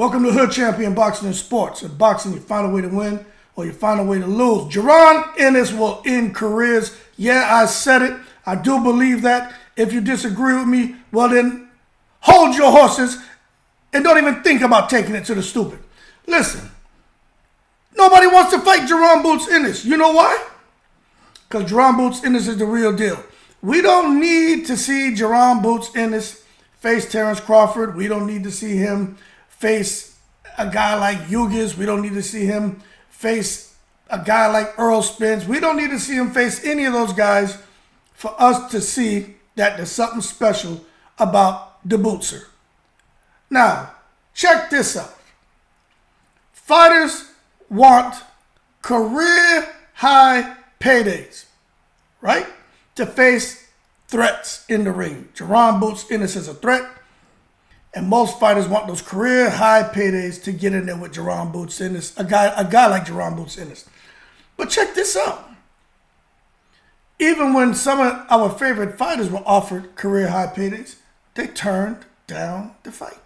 Welcome to Hood Champion Boxing and Sports. In boxing, you find a way to win or you find a way to lose. Jaron Ennis will end careers. Yeah, I said it. I do believe that. If you disagree with me, well then, hold your horses and don't even think about taking it to the stupid. Listen, nobody wants to fight Jaron Boots Ennis. You know why? Because Jaron Boots Ennis is the real deal. We don't need to see Jaron Boots Ennis face Terrence Crawford. We don't need to see him face a guy like Yugas. We don't need to see him face a guy like Earl Spence. We don't need to see him face any of those guys for us to see that there's something special about the Bootser. Now, check this out. Fighters want career-high paydays, right? To face threats in the ring. Jaron Boots Ennis is a threat. And most fighters want those career high paydays to get in there with Jaron Boots Ennis, a guy like Jaron Boots Ennis. But check this out. Even when some of our favorite fighters were offered career high paydays, they turned down the fight.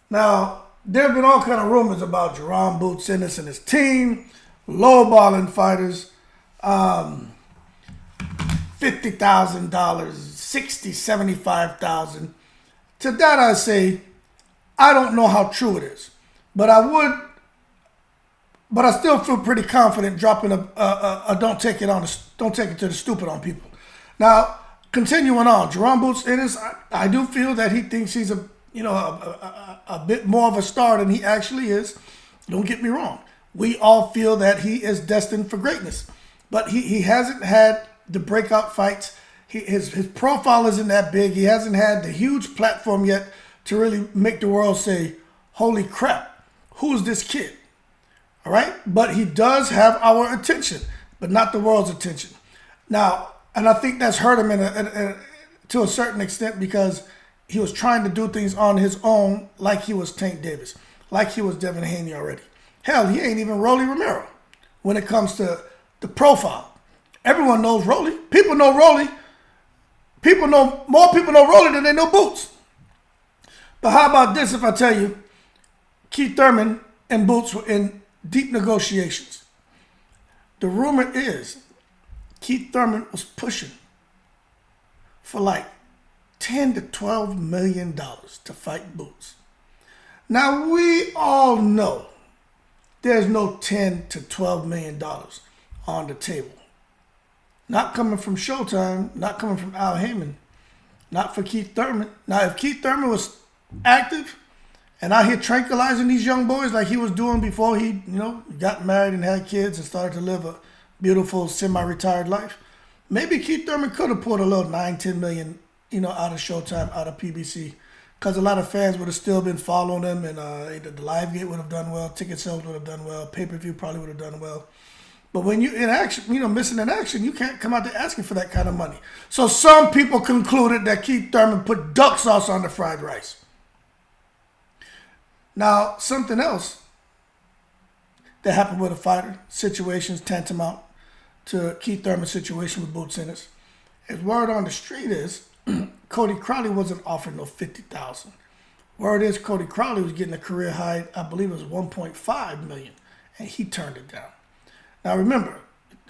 Now, there have been all kind of rumors about Jaron Boots Ennis and his team, lowballing fighters, $50,000, $60,000, $75,000. To that I say, I don't know how true it is, but I still feel pretty confident dropping a don't take it to the stupid on people. Now, continuing on, Jaron Boots Ennis, I do feel that he thinks he's a bit more of a star than he actually is. Don't get me wrong. We all feel that he is destined for greatness, but he hasn't had the breakout fights. His profile isn't that big. He hasn't had the huge platform yet to really make the world say, holy crap, who's this kid? All right? But he does have our attention, but not the world's attention. Now, and I think that's hurt him to a certain extent because he was trying to do things on his own like he was Tank Davis, like he was Devin Haney already. Hell, he ain't even Rolly Romero when it comes to the profile. Everyone knows Rolly. People know Rolly. More people know Rolly than they know Boots. But how about this if I tell you Keith Thurman and Boots were in deep negotiations? The rumor is Keith Thurman was pushing for like $10 to $12 million to fight Boots. Now we all know there's no $10 to $12 million on the table. Not coming from Showtime, not coming from Al Heyman, not for Keith Thurman. Now, if Keith Thurman was active and out here tranquilizing these young boys like he was doing before he, got married and had kids and started to live a beautiful semi-retired life, maybe Keith Thurman could have pulled a little $9-10 million, out of Showtime, out of PBC, because a lot of fans would have still been following him, and the live gate would have done well, ticket sales would have done well, pay-per-view probably would have done well. But when you're in action, missing in action, you can't come out there asking for that kind of money. So some people concluded that Keith Thurman put duck sauce on the fried rice. Now, something else that happened with a fighter, situations tantamount to Keith Thurman's situation with Boots Ennis, is word on the street is Cody Crowley wasn't offered no $50,000. Word is Cody Crowley was getting a career high, I believe it was $1.5 million, and he turned it down. Now remember,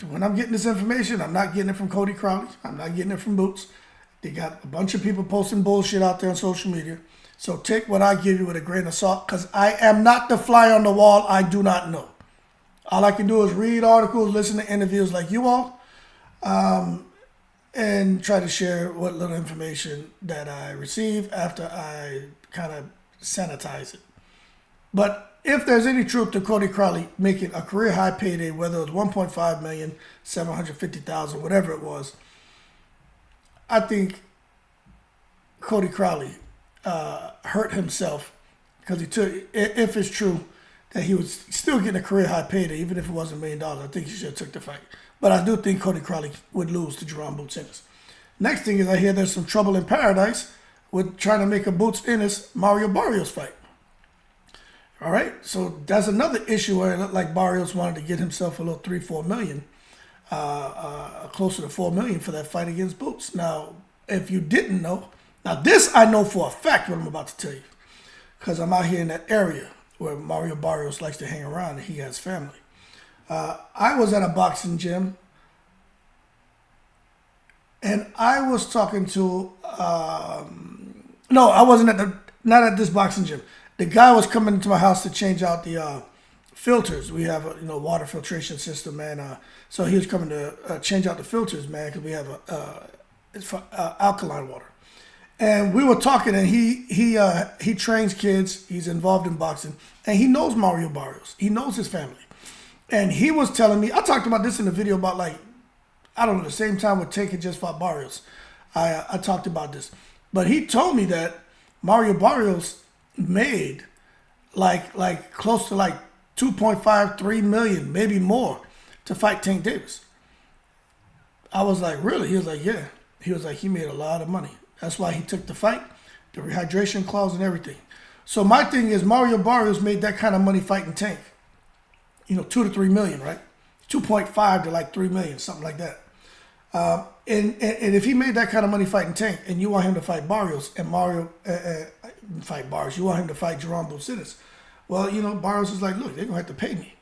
when I'm getting this information, I'm not getting it from Cody Crowley. I'm not getting it from Boots. They got a bunch of people posting bullshit out there on social media. So take what I give you with a grain of salt, because I am not the fly on the wall. I do not know. All I can do is read articles, listen to interviews like you all, and try to share what little information that I receive after I kind of sanitize it. But if there's any truth to Cody Crowley making a career high payday, whether it was $1.5 million, $750,000, whatever it was, I think Cody Crowley hurt himself because he took, if it's true that he was still getting a career high payday, even if it wasn't $1 million, I think he should have took the fight. But I do think Cody Crowley would lose to Jaron Boots Ennis. Next thing is I hear there's some trouble in paradise with trying to make a Boots Ennis Mario Barrios fight. All right, so that's another issue where it looked like Barrios wanted to get himself a little $3-4 million, closer to $4 million for that fight against Boots. Now, if you didn't know, now this I know for a fact what I'm about to tell you. because I'm out here in that area where Mario Barrios likes to hang around and he has family. I was at a boxing gym and I was talking to, no, I wasn't not at this boxing gym. The guy was coming into my house to change out the filters. We have a water filtration system, man. So he was coming to change out the filters, man, because we have it's for alkaline water. And we were talking, and he trains kids. He's involved in boxing, and he knows Mario Barrios. He knows his family, and he was telling me. I talked about this in the video about I don't know, the same time with Taker just fought Barrios. I talked about this, but he told me that Mario Barrios made like close to 2.5, 3 million, maybe more, to fight Tank Davis. I was like, really? He was like, yeah. He was like, he made a lot of money. That's why he took the fight, the rehydration clause and everything. So my thing is, Mario Barrios made that kind of money fighting Tank. 2 to 3 million, right? 2.5 to 3 million, something like that. And if he made that kind of money fighting Tank, and you want him to fight Barrios and Mario fight Barrios, you want him to fight Jaron Ennis. Well, Barrios is like, look, they're gonna have to pay me.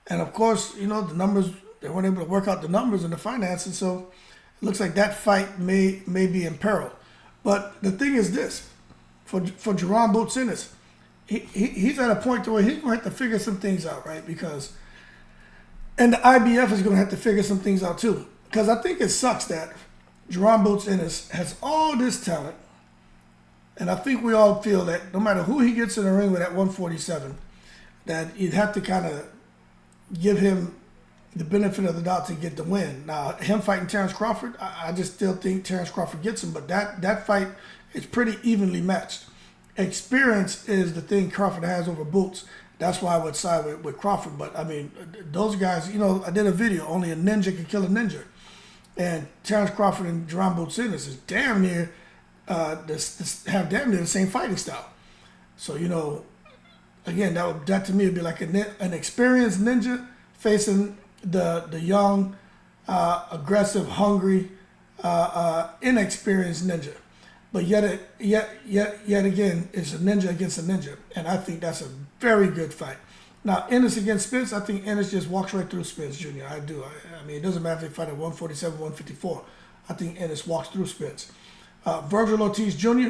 And of course, the numbers, they weren't able to work out the numbers and the finances, so it looks like that fight may be in peril. But the thing is this, for Jaron Ennis, he's at a point to where he's gonna have to figure some things out, right? And the IBF is gonna have to figure some things out too. Because I think it sucks that Jaron Ennis has all this talent, and I think we all feel that no matter who he gets in the ring with at 147, that you'd have to kind of give him the benefit of the doubt to get the win. Now, him fighting Terrence Crawford, I just still think Terrence Crawford gets him, but that fight is pretty evenly matched. Experience is the thing Crawford has over Boots. That's why I would side with Crawford. But, I mean, those guys, I did a video, only a ninja can kill a ninja. And Terrence Crawford and Jaron Ennis is damn near, have damn near the same fighting style. So, again, that to me would be like an experienced ninja facing the young, aggressive, hungry, inexperienced ninja. But yet again, it's a ninja against a ninja, and I think that's a very good fight. Now, Ennis against Spence, I think Ennis just walks right through Spence Jr. I do. I mean, it doesn't matter if they fight at 147, 154. I think Ennis walks through Spence. Virgil Ortiz Jr.,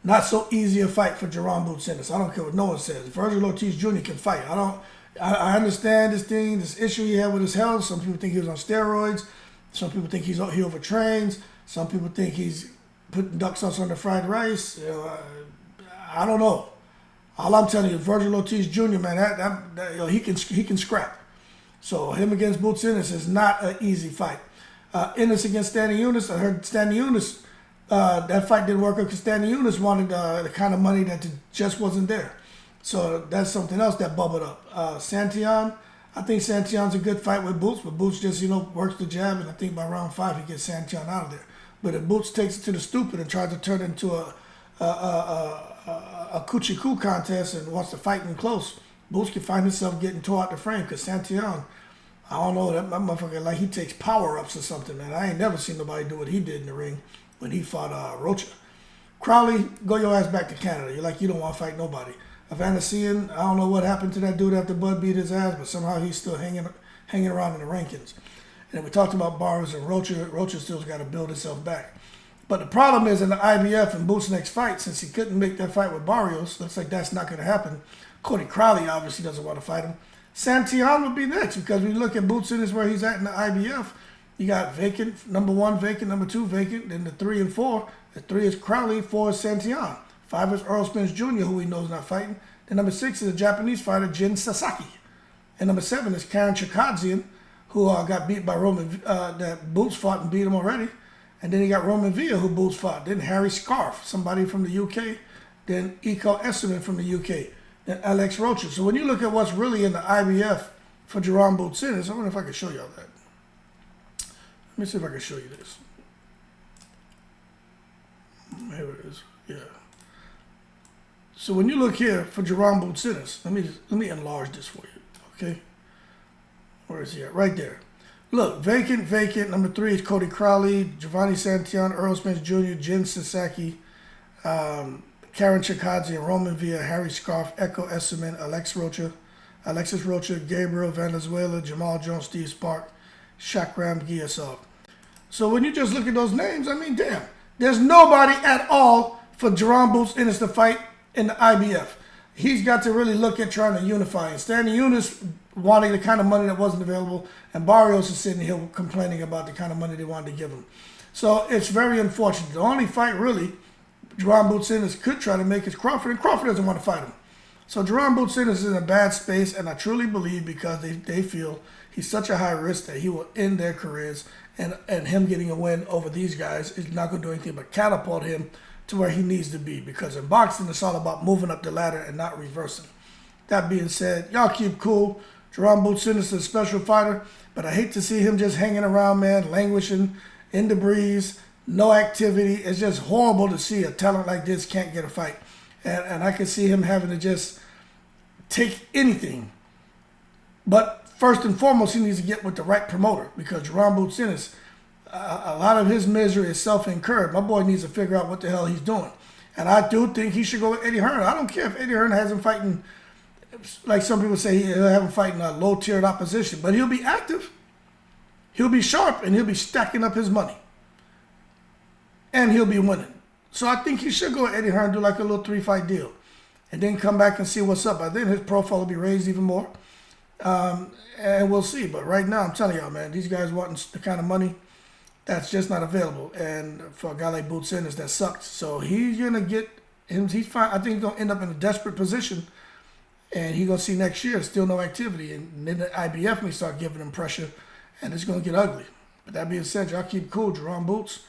not so easy a fight for Jaron Ennis. I don't care what no one says. Virgil Ortiz Jr. can fight. I understand this issue he had with his health. Some people think he was on steroids. Some people think he overtrains. Some people think he's putting duck sauce on the fried rice. I don't know. All I'm telling you, Virgil Ortiz Jr., man, he can scrap. So him against Ennis is not an easy fight. Ennis against Stanley Eunice, I heard Stanley Eunice, that fight didn't work out because Stanley Eunice wanted the kind of money that just wasn't there. So that's something else that bubbled up. Santillan, I think Santillan's a good fight with Boots, but Boots just, works the jab, and I think by round 5 he gets Santillan out of there. But if Boots takes it to the stupid and tries to turn it into a coochie-coo contest and wants to fight in close, Boots can find himself getting tore out the frame because Santillan, I don't know, that motherfucker, he takes power-ups or something, man. I ain't never seen nobody do what he did in the ring when he fought Rocha. Crowley, go your ass back to Canada. You don't want to fight nobody. Evanesian, I don't know what happened to that dude after Bud beat his ass, but somehow he's still hanging around in the rankings. And we talked about Barrios and Rocha. Rocha still's got to build himself back. But the problem is in the IBF and Boots' next fight, since he couldn't make that fight with Barrios, looks like that's not going to happen. Cody Crowley obviously doesn't want to fight him. Santillan would be next because when you look at Boots Ennis where he's at in the IBF, you got vacant, number 1 vacant, number 2 vacant, then the 3 and 4. The 3 is Crowley, 4 is Santillan. 5 is Earl Spence Jr., who we know is not fighting. Then number 6 is a Japanese fighter, Jin Sasaki. And number 7 is Karen Chikadzian, who got beat by Roman, that Boots fought and beat him already. And then you got Roman Villa, who Boots fought. Then Harry Scarf, somebody from the UK. Then Iko Esserman from the UK. Then Alex Rocha. So when you look at what's really in the IBF for Jaron Ennis, I wonder if I can show y'all that. Let me see if I can show you this. Here it is. Yeah. So when you look here for Jaron Ennis, let me enlarge this for you. Okay. Where is he at? Right there. Look, vacant. Number 3 is Cody Crowley, Giovanni Santillan, Earl Spence Jr., Jin Sasaki, Karen Chikadze and Roman Villa, Harry Scarf, Echo Esserman, Alexis Rocha, Gabriel Venezuela, Jamal Jones, Steve Spark, Shakram Giyasov. So when you just look at those names, I mean, damn. There's nobody at all for Jaron Boots Ennis to fight in the IBF. He's got to really look at trying to unify. And Stanley Eunice wanting the kind of money that wasn't available, and Barrios is sitting here complaining about the kind of money they wanted to give him. So it's very unfortunate. The only fight really Jaron Boots Ennis could try to make is Crawford, and Crawford doesn't want to fight him. So Jaron Boots Ennis is in a bad space, and I truly believe because they feel he's such a high risk that he will end their careers, and him getting a win over these guys is not going to do anything but catapult him to where he needs to be, because in boxing it's all about moving up the ladder and not reversing. That being said, y'all keep cool. Jaron Boots Ennis is a special fighter, but I hate to see him just hanging around, man, languishing in the breeze, no activity. It's just horrible to see a talent like this can't get a fight. And I can see him having to just take anything. But first and foremost, he needs to get with the right promoter, because Jaron Boots Ennis, a lot of his misery is self-incurred. My boy needs to figure out what the hell he's doing. And I do think he should go with Eddie Hearn. I don't care if Eddie Hearn has him fighting, like some people say, he'll have him fighting a low-tiered opposition. But he'll be active, he'll be sharp, and he'll be stacking up his money. And he'll be winning. So I think he should go with Eddie Hearn, do like a little 3-fight deal, and then come back and see what's up. By then his profile will be raised even more. And we'll see. But right now, I'm telling y'all, man, these guys wanting the kind of money that's just not available. And for a guy like Boots Ennis, that sucks. So he's going to get him. He's fine. I think he's going to end up in a desperate position. And he's going to see next year still no activity. And then the IBF may start giving him pressure. And it's going to get ugly. But that being said, y'all keep cool. Jaron Boots,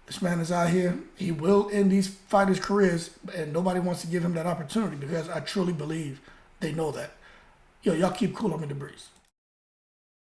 this man is out here. He will end these fighters' careers. And nobody wants to give him that opportunity, because I truly believe they know that. Yo, y'all keep cool. I'm in the breeze.